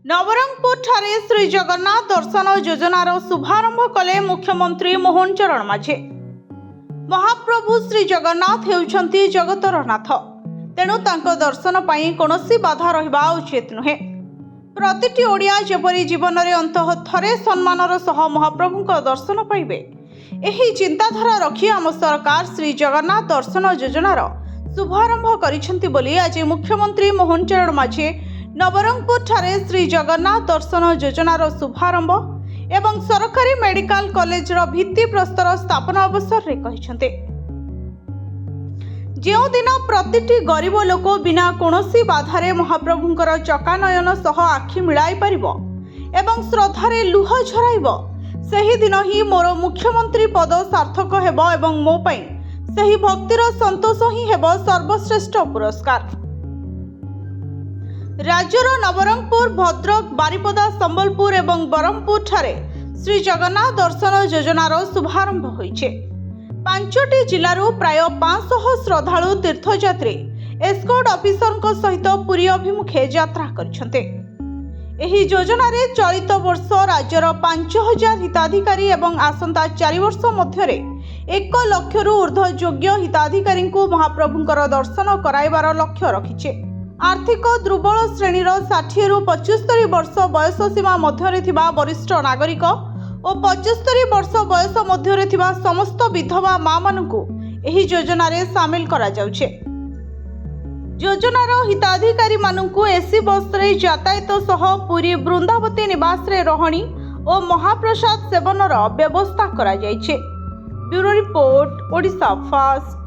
नवरंगपुर ठारे श्री जगन्नाथ दर्शन योजनार शुभारंभ कले मुख्यमंत्री मोहन चरण माझे। महाप्रभु श्री जगन्नाथ हेउछंती जगतर नाथ, तेणु तांको दर्शन पाई कोनोसी बाधा रहिबा उचित नुहे। प्रतिटी ओडिया जेपरि जीवन रे अंतः थरे सम्मानर सह महाप्रभुको दर्शन पाइबे, एही चिंताधारा रखी आम सरकार श्री जगन्नाथ दर्शन योजनार शुभारंभ करिसेंती बोली आज मुख्यमंत्री मोहन चरण माझे नवरंगपुर ठारे श्री जगन्नाथ दर्शन योजनार शुभारंभ एवं सरकारी मेडिकल कॉलेजर भित्ति प्रस्तर स्थापना अवसर रे कहिसेंते। जेउ दिन प्रतिटी गरीब लोक बिना कोनोसी बाधारे महाप्रभुंकर चकानयन सह आखि मिलाई परिबो एवं श्रद्धारे लुह झराइबो, सेही दिन ही मोर मुख्यमंत्री पद सार्थक हेबो एवं मो पई सेही भक्तिर संतोष ही हेबो सर्वश्रेष्ठ पुरस्कार। राज्यर नवरंगपुर, भद्रक, बारिपदा, संबलपुर एवं बरहमपुर ठारे श्री जगन्नाथ दर्शन योजनार शुभारंभ होइछे। 5टी जिल्लारू प्राय 500 श्रद्धालु तीर्थयात्री एस्कॉर्ट ऑफिसरଙ୍କ सहित पुरी अभिमुखे यात्रा करिसेंते। एही योजना रे चलित वर्ष राज्यर 5000 हिताधिकारी एवं आसंता 4 वर्ष मध्यरे 1 लाख रु ऊर्ध्व योग्य हिताधिकारी को महाप्रभुंकर दर्शन कराइबार लक्ष्य रखिछे। आर्थिक दुर्बल श्रेणीर 60 रु 75 वर्ष बयस सीमा मध्यरे थिबा वरिष्ठ नागरिक और 75 वर्ष बयस मध्यरे थिबा समस्त विधवा मां मानकु एही योजना रे शामिल करा जाउछे। योजनार हिताधिकारी मानकु एसी बस रे यातायात सह पुरी वृंदावती निवास रे रहणी और महाप्रसाद सेवनर व्यवस्था करा जाइछे। Bureau report, Odisha fast.